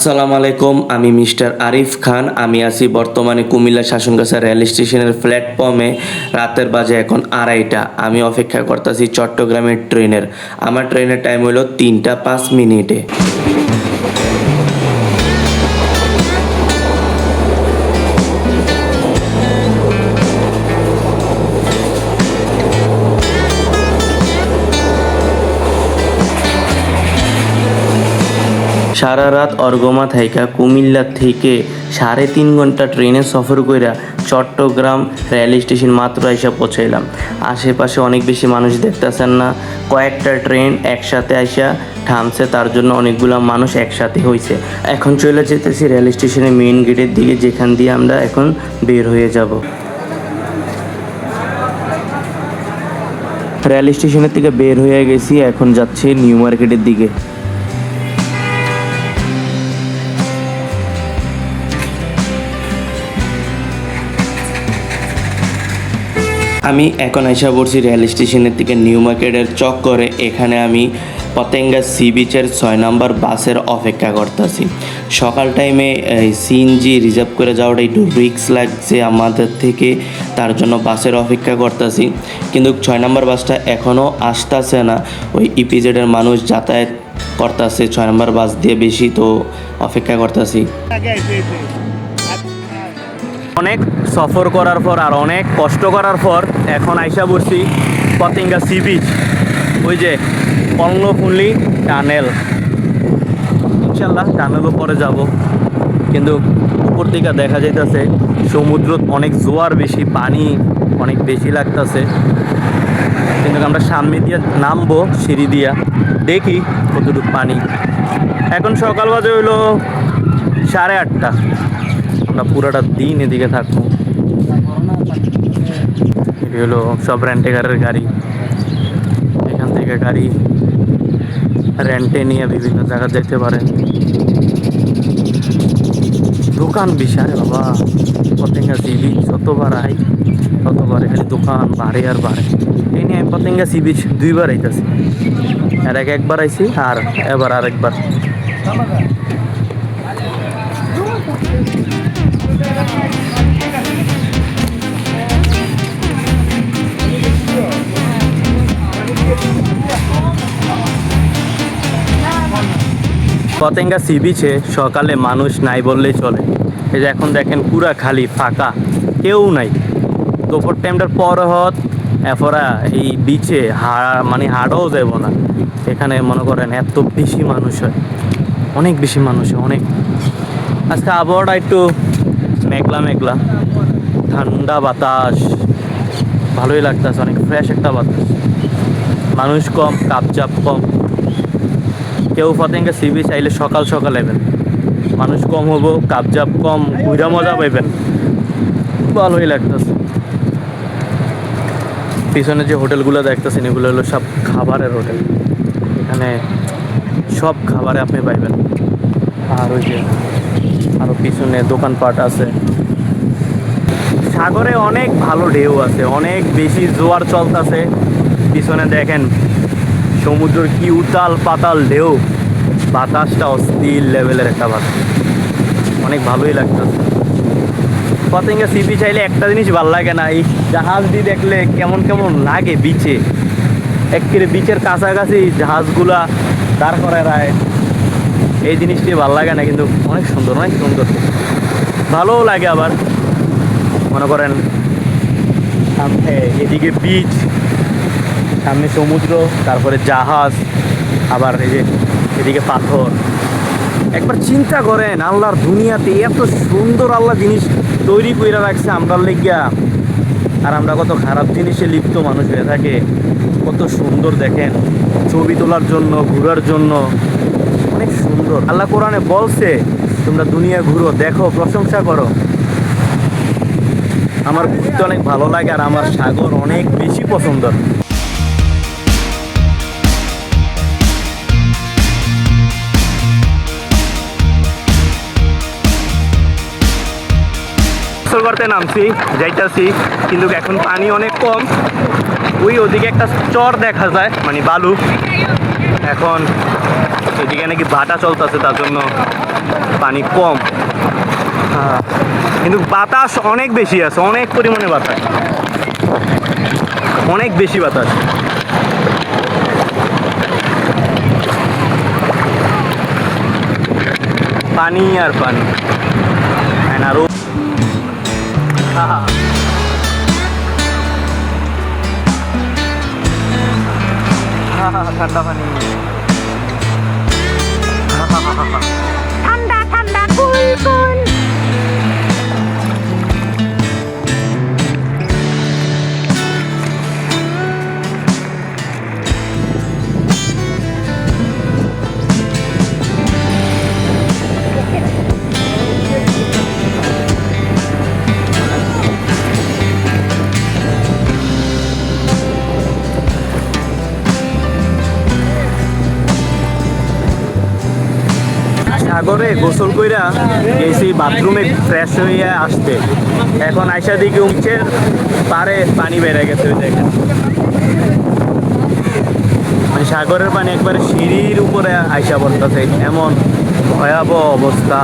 আসসালামু আলাইকুম, আমি মিস্টার আরিফ খান। আমি আছি বর্তমানে কুমিল্লা শাসনগাছা রেল স্টেশনের প্ল্যাটফর্মে। রাতের বাজে এখন 2:30। আমি অপেক্ষা করতেছি চট্টগ্রামের ট্রেনের। আমার ট্রেনের টাইম হলো 3টা 5 মিনিটে। সারা রাত অর্গমা থাইকা কুমিল্লা থেকে 3.5 ঘন্টা ট্রেনে সফর কইরা চট্টগ্রাম রেল স্টেশন মাত্র আইসা পৌঁছাইলাম। আশেপাশে অনেক বেশি মানুষ দেখতেছেন না, কয়েকটা ট্রেন একসাথে আইসা থামছে, তার জন্য অনেকগুলো মানুষ একসাথে হয়েছে। এখন চলে যেতেছি রেল স্টেশনের মেইন গেটের দিকে, যেখান দিয়ে আমরা এখন বের হয়ে যাব। রেল স্টেশনের থেকে বের হয়ে গেছি, এখন যাচ্ছি নিউ মার্কেটের দিকে। আমি এখন আইসা পড়ছি রেল স্টেশনের থেকে নিউ মার্কেটের চক্করে। এখানে আমি পতেঙ্গা সি বিচের 6 নম্বর বাসের অপেক্ষা করতেছি। সকাল টাইমে সিএনজি রিজার্ভ করে যাওয়াটা একটু রিস্ক লাগছে আমাদের থেকে, তার জন্য বাসের অপেক্ষা করতেছি। কিন্তু 6 নম্বর বাসটা এখনও আসতেছে না। ওই ইপিজেডের মানুষ যাতায়াত করতেছে 6 নম্বর বাস দিয়ে বেশি, তো অপেক্ষা করতেছি। অনেক সফর করার পর আর অনেক কষ্ট করার পর এখন আইসা পড়ছি পতেঙ্গা সি বিচ। ওই যে কর্ণফুলি টানেল, ইনশাল্লাহ টানেলও পরে যাব। কিন্তু উপর থেকে দেখা যাইতেছে সমুদ্র অনেক জোয়ার বেশি, পানি অনেক বেশি লাগতেছে। কিন্তু আমরা সামনে দিয়ে নামবো সিঁড়ি দিয়া, দেখি কতটুকু পানি। এখন সকাল বাজে হইলো 8:30। আমরা পুরোটা দিন এদিকে থাকবো। এটি হলো সব রেন্টেকারের গাড়ি। এখান থেকে গাড়ি রেন্টে নিয়ে বিভিন্ন জায়গায় যেতে পারেন। দোকান বিশাল বাবা, পতেঙ্গা সি বিচ যতবার আই ততবার খালি দোকান বাড়ে আর বাড়ে। এই নিয়ে আমি পতেঙ্গা সি বিচ 2বার আইতেছি। এর আগে একবার আইছি, আর এবার আরেকবার। পতেঙ্গা সি বিচে সকালে মানুষ নাই বললেই চলে। এই যে এখন দেখেন পুরা খালি ফাঁকা, কেউ নাই। দুপুর টাইমটার পর হত এরপরা এই বিচে মানে হাঁটাও যাব না। এখানে মনে করেন এত বেশি মানুষ হয়, অনেক বেশি মানুষ হয়, অনেক। আজকে আবহাওয়াটা একটু মেঘলা মেঘলা, ঠান্ডা বাতাস, ভালোই লাগতেছে, অনেক ফ্রেশ একটা বাতাস। মানুষ কম, কাপচাপ কম। কেউ পতেঙ্গা সি বিচ চাইলে সকাল সকাল এবেন, মানুষ কম হবো, কাপজাপ কম, ঘুরা মজা পাইবেন, ভালোই লাগতেছে। পিছনে যে হোটেলগুলো দেখতেছেন এগুলো হলো সব খাবারের হোটেল। এখানে সব খাবারে আপনি পাইবেন। আর ওই যে আরও পিছনে দোকানপাট আছে। সাগরে অনেক ভালো ঢেউ আছে, অনেক বেশি জোয়ার চলতেছে। পিছনে দেখেন সমুদ্রের কি উতাল পাতাল ঢেউ, বাতাসটা অস্থির লেভেলের একটা বাতাস, অনেক ভালোই লাগতেছে। পতেঙ্গা সি বিচ চাইলে একটা জিনিস ভালো লাগে না, এই জাহাজ দিয়ে দেখলে কেমন কেমন লাগে বিচে। একেবারে বিচের কাছাকাছি জাহাজগুলা দাঁড় করায় রায়, এই জিনিসটি ভালো লাগে না। কিন্তু অনেক সুন্দর, অনেক সুন্দর, ভালোও লাগে। আবার মনে করেন সামনে এদিকে বিচ, সামনে সমুদ্র, তারপরে জাহাজ, আবার এই যে এদিকে পাথর। একবার চিন্তা করেন, আল্লাহর দুনিয়াতে এত সুন্দর আল্লাহ জিনিস তৈরি করে রাখছে আমরা লেগিয়া, আর আমরা কত খারাপ জিনিসে লিপ্ত মানুষ হয়ে থাকে। কত সুন্দর দেখেন, ছবি তোলার জন্য, ঘোরার জন্য অনেক সুন্দর। আল্লাহ কোরআনে বলছে তোমরা দুনিয়া ঘুরো, দেখো, প্রশংসা করো। আমার ঘুরতে অনেক ভালো লাগে, আর আমার সাগর অনেক বেশি পছন্দ। গোসল করতে নামছি, যাইতাছি, কিন্তু এখন পানি অনেক কম। ওই ওদিকে একটা চর দেখা যায়, মানে বালু। এখন এদিকে নাকি ভাটা চলতেছে, তার জন্য পানি কম। কিন্তু বাতাস অনেক বেশি আছে, অনেক পরিমাণে বাতাস, অনেক বেশি বাতাস। পানি আর পানি, আরো ঠান্ডা পানি, ঠান্ডা ঠান্ডা কুল কুল। সাগরে গোসল কইরা গেছি বাথরুমে ফ্রেশ হয়ে আসতে, এখন আইসা দিকে উঠছের পারে পানি বেড়ে গেছে। ওই দেখেন মানে সাগরের পানি একবারে সিঁড়ির উপরে আইসা পড়তেছে, এমন ভয়াবহ অবস্থা।